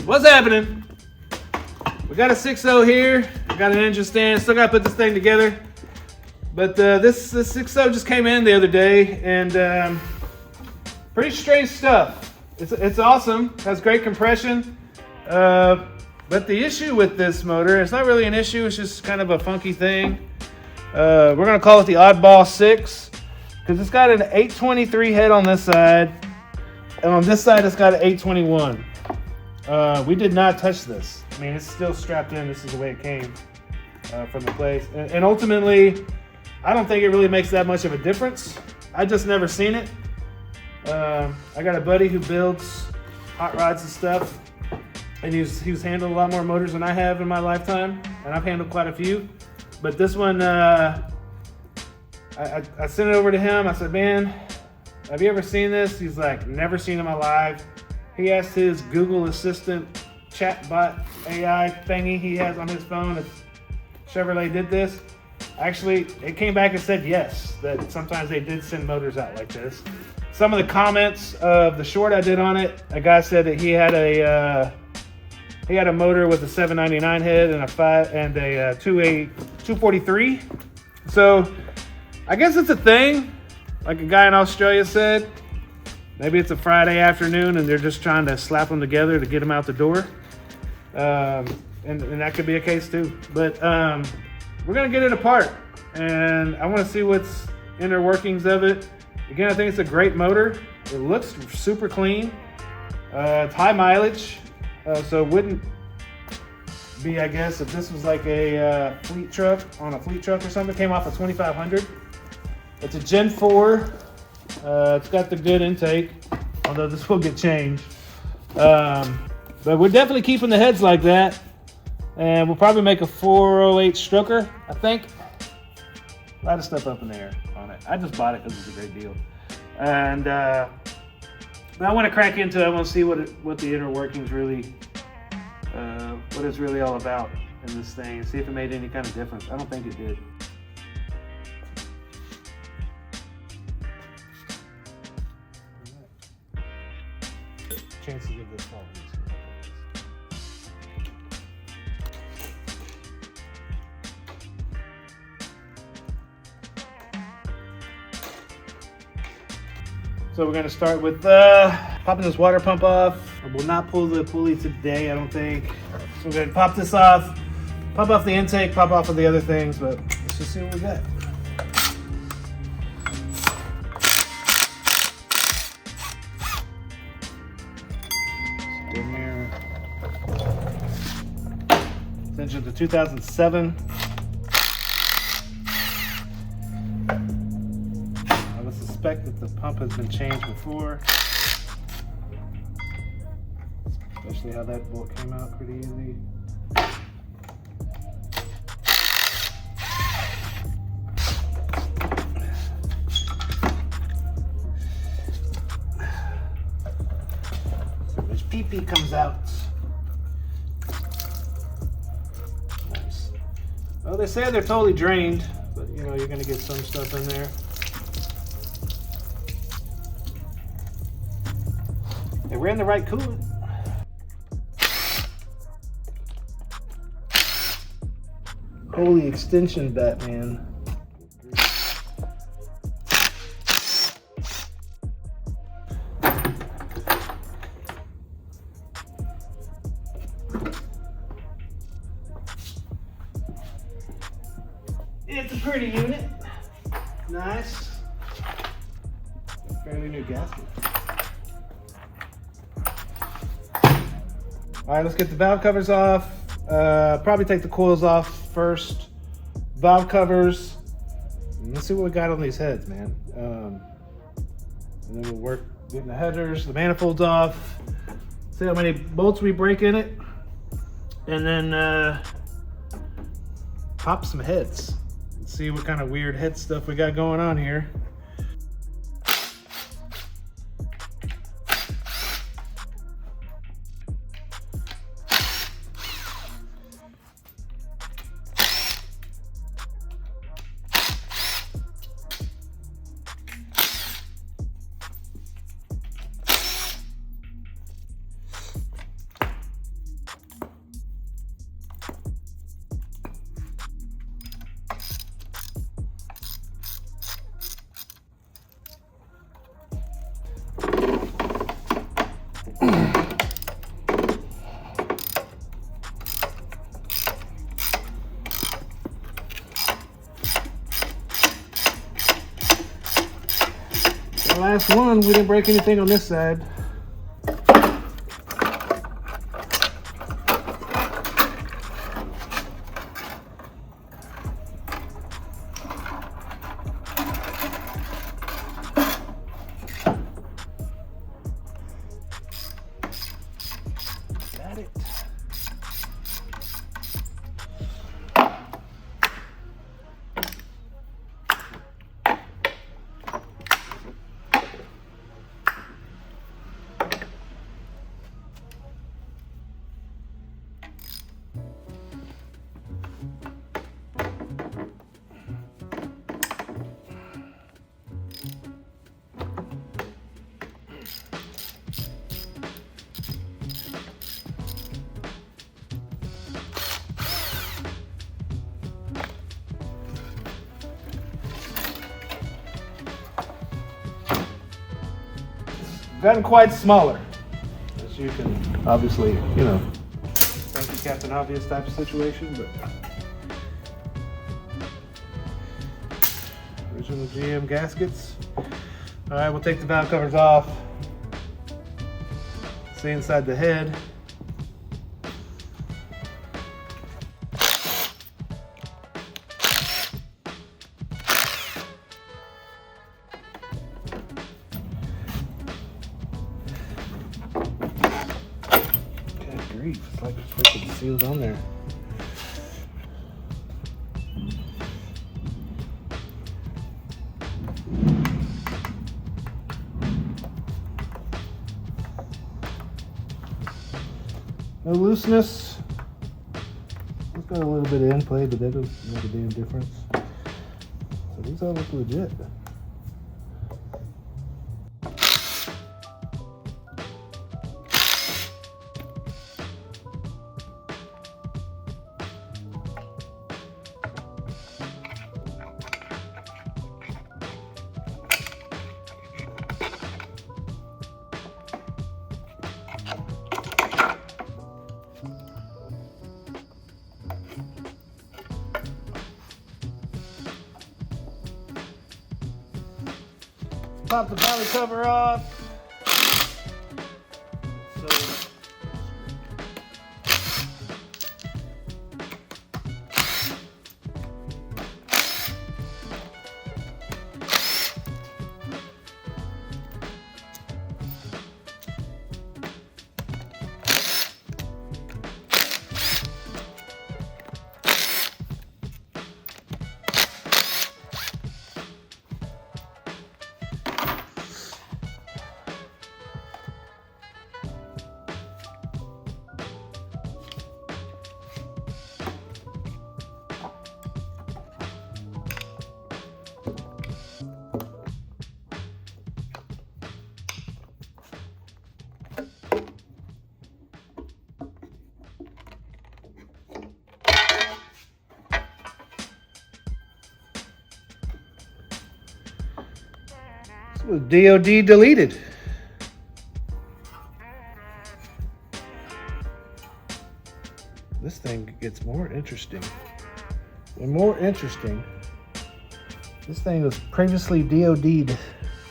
What's happening? We got a 6.0 here. We got an engine stand. Still got to put this thing together. But this 6.0 just came in the other day, and pretty strange stuff. It's awesome. Has great compression. But the issue with this motor, it's not really an issue. It's just kind of a funky thing. We're gonna call it the oddball 6 because it's got an 823 head on this side, and on this side it's got an 821. We did not touch this. I mean, it's still strapped in. This is the way it came from the place. And ultimately, I don't think it really makes that much of a difference. I just never seen it. I got a buddy who builds hot rods and stuff, and he's handled a lot more motors than I have in my lifetime, and I've handled quite a few. But this one, I sent it over to him. I said, man, have you ever seen this? He's like, never seen it in my life. He asked his Google Assistant chatbot AI thingy he has on his phone if Chevrolet did this. Actually, it came back and said yes, that sometimes they did send motors out like this. Some of the comments of the short I did on it, a guy said that he had a motor with a 799 head and a 243. So I guess it's a thing, like a guy in Australia said. Maybe it's a Friday afternoon and they're just trying to slap them together to get them out the door. And that could be a case too. But we're gonna get it apart, and I want to see what's inner workings of it. Again, I think it's a great motor. It looks super clean. It's high mileage, so it wouldn't be, I guess, if this was like a fleet truck on a fleet truck or something. It came off a 2500. It's a Gen 4. It's got the good intake, although this will get changed. But we're definitely keeping the heads like that. And we'll probably make a 408 stroker, I think. A lot of stuff up in the air on it. I just bought it because it's a great deal. And but I want to crack into it. I want to see what the inner workings really, what it's really all about in this thing, and see if it made any kind of difference. I don't think it did. Chances of this falling. So we're going to start with popping this water pump off. I will not pull the pulley today, I don't think. So we're going to pop this off, pop off the intake, pop off of the other things, but let's just see what we got. In there. This engine's a 2007. That the pump has been changed before, especially how that bolt came out pretty easy. So this PP comes out. Nice. Well, they say they're totally drained, but you know, you're going to get some stuff in there. They ran the right coolant. Holy extension, Batman. It's a pretty unit. Nice. Fairly new gasket. All right, let's get the valve covers off. Probably take the coils off first. Valve covers. Let's see what we got on these heads, man. And then we'll work getting the headers, the manifolds off. See how many bolts we break in it. And then pop some heads. Let's see what kind of weird head stuff we got going on here. last one. We didn't break anything on this side. Got it. Gotten quite smaller, as you can obviously, you know, like the Captain Obvious type of situation, but original GM gaskets. All right, we'll take the valve covers off. See inside the head. It's like it's freaking sealed on there. No looseness. It's got a little bit of end play, but that doesn't make a damn difference. So these all look legit. Pop the body cover off. So was DOD deleted. This thing gets more interesting. And more interesting, this thing was previously DOD'd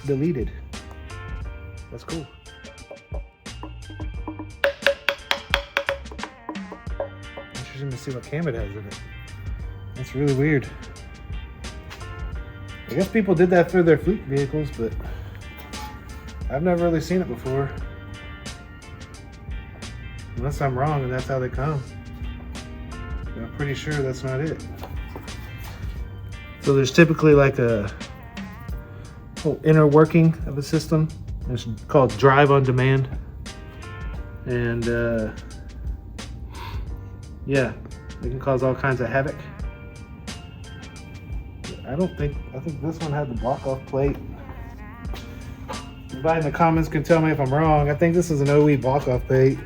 deleted. That's cool. Interesting to see what cam it has in it. That's really weird. I guess people did that for their fleet vehicles, but I've never really seen it before. Unless I'm wrong and that's how they come. But I'm pretty sure that's not it. So there's typically like a whole inner working of a system. It's called drive on demand. And yeah, it can cause all kinds of havoc. I think this one had the block off plate. Anybody in the comments can tell me if I'm wrong. I think this is an OE block off plate.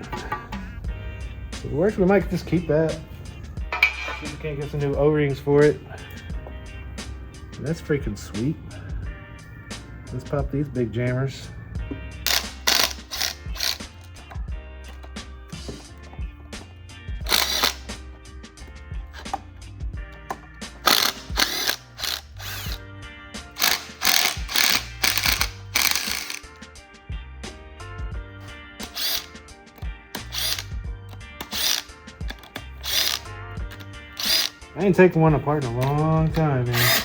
If it works, we might just keep that. See if we can't get some new O-rings for it. And that's freaking sweet. Let's pop these big jammers. I ain't taken one apart in a long time, man.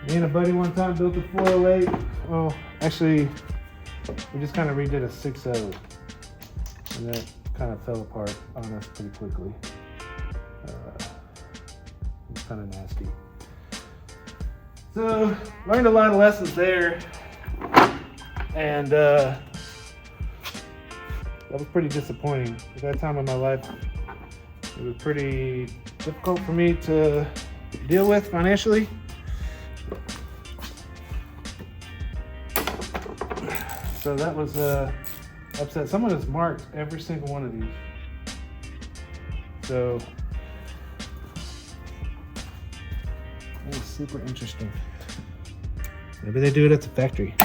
Me and a buddy one time built a 408. Oh, actually, we just kind of redid a 6.0. And that kind of fell apart on us pretty quickly. It was kind of nasty. So, learned a lot of lessons there. And that was pretty disappointing. At that time in my life, it was pretty difficult for me to deal with financially. So that was upset. Someone has marked every single one of these. So that was super interesting. Maybe they do it at the factory.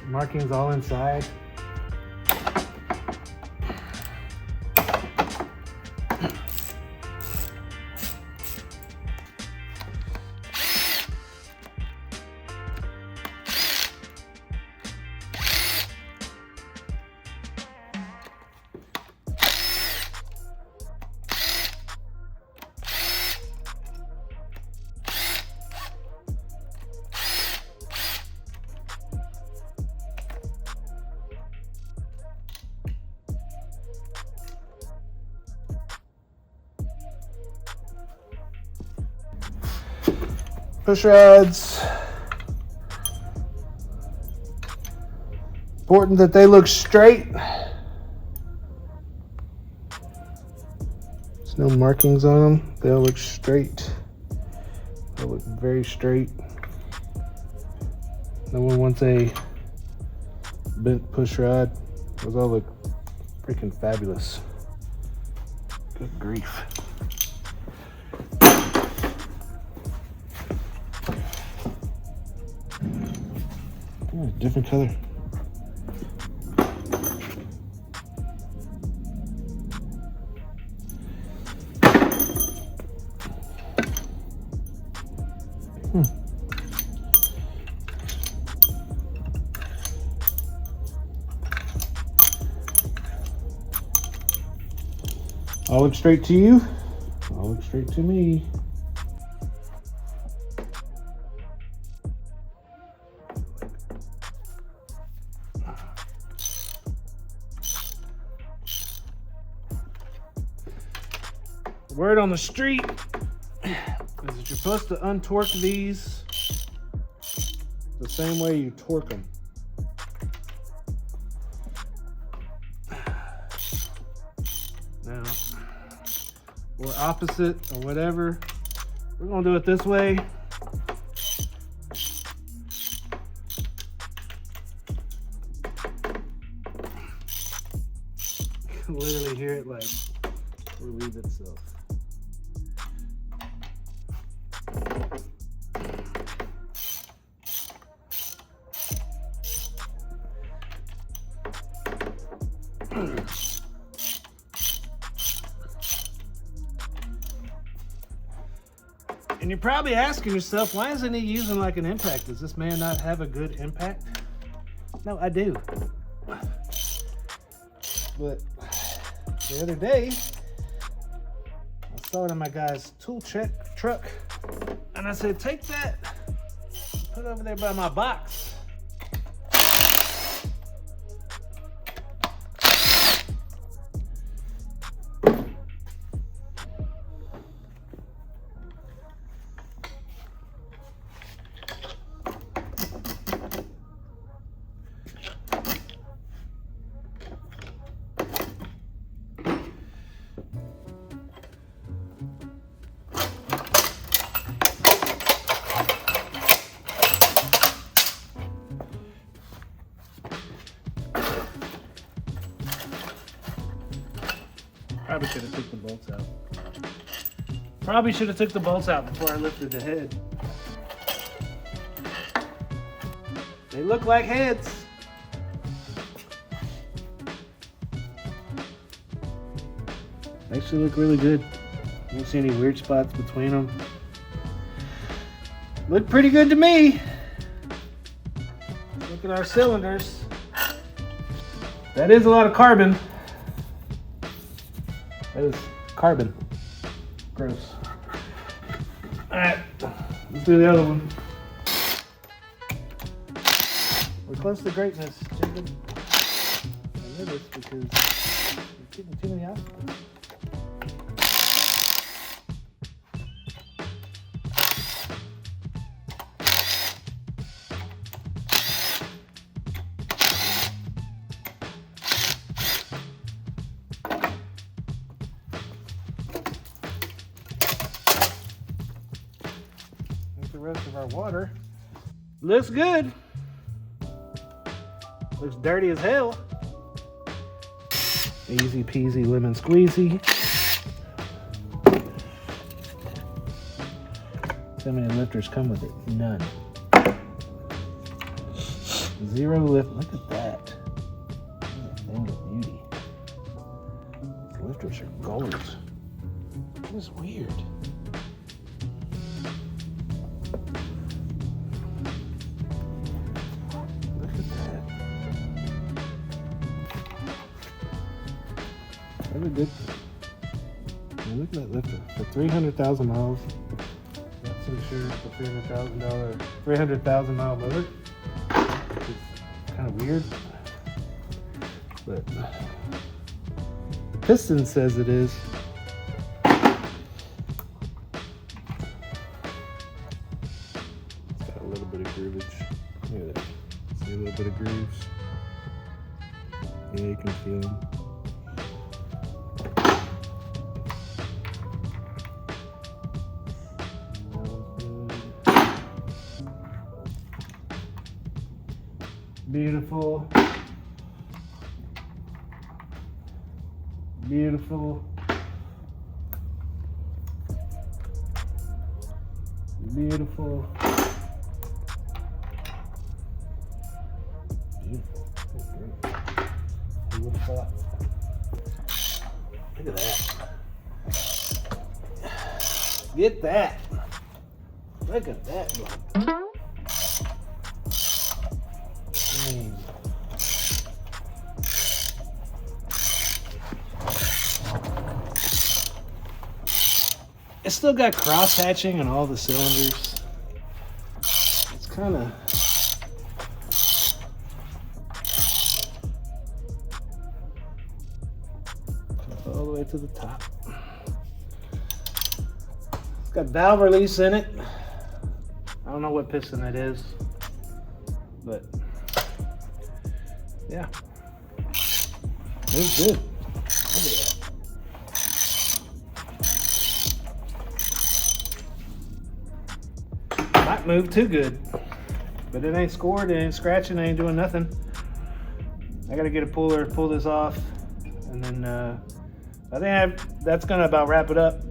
Markings all inside. Push rods. Important that they look straight. There's no markings on them. They all look straight. They look very straight. No one wants a bent push rod. Those all look freaking fabulous. Good grief. Oh, different color. All look straight to you. All look straight to me. Word on the street is that you're supposed to untorque these the same way you torque them. Now, or opposite or whatever, we're gonna do it this way. You can literally hear it like relieve itself. And you're probably asking yourself, why isn't he using like an impact? Does this man not have a good impact? No, I do. But the other day, I saw it in my guy's tool truck, and I said, take that, put it over there by my box. Probably should have took the bolts out. Probably should have took the bolts out before I lifted the head. They look like heads. They actually look really good. I don't see any weird spots between them. Look pretty good to me. Look at our cylinders. That is a lot of carbon. That is carbon. Gross. Alright, let's do the other one. We're close to greatness, Jacob. I know this because you're getting too many obstacles. The rest of our water looks good. Looks dirty as hell. Easy peasy lemon squeezy. How many lifters come with it? None. 0 lift. Look at that. What a thing of beauty. These lifters are gold. That is weird. That's a good thing. Look at that lifter. For 300,000 miles. Not so sure it's a $300,000 mile motor. It's kind of weird. But the piston says it is. It's got a little bit of groovage. Look at that. See a little bit of grooves. Yeah, you can feel them. Beautiful. Beautiful. Beautiful. Beautiful. That's great. Who would have thought? Look at that. Get that. Look at that. It's still got cross hatching on all the cylinders. It's kind of all the way to the top. It's got valve release in it. I don't know what piston that is, but yeah, it's good. Look at that. Might move too good, but it ain't scored, it ain't scratching, it ain't doing nothing. I gotta get a puller, pull this off, and then I think that's gonna about wrap it up.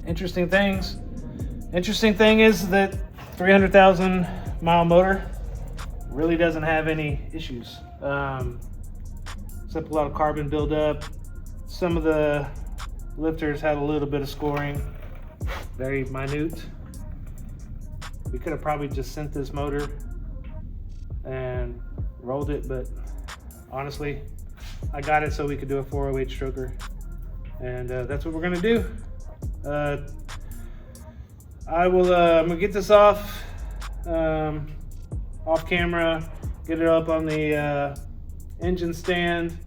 Interesting thing is that 300,000 mile motor really doesn't have any issues, except a lot of carbon buildup. Some of the lifters had a little bit of scoring, very minute. We could have probably just sent this motor and rolled it, but honestly, I got it so we could do a 408 stroker, and that's what we're gonna do. I'm gonna get this off camera, get it up on the engine stand.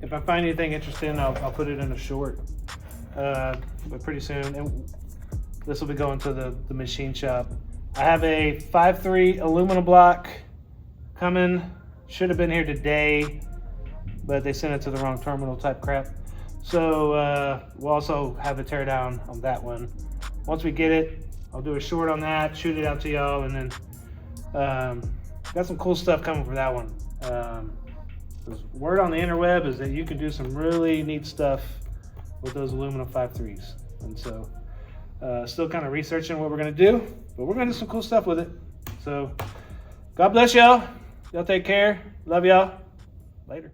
If I find anything interesting, I'll put it in a short, but pretty soon. And this will be going to the machine shop. I have a 5.3 aluminum block coming. Should have been here today, but they sent it to the wrong terminal type crap. So we'll also have a teardown on that one. Once we get it, I'll do a short on that, shoot it out to y'all, and then got some cool stuff coming for that one. Word on the interweb is that you can do some really neat stuff with those aluminum 5.3s. And so still kind of researching what we're gonna do, but we're gonna do some cool stuff with it. So God bless y'all. Y'all take care. Love y'all. Later.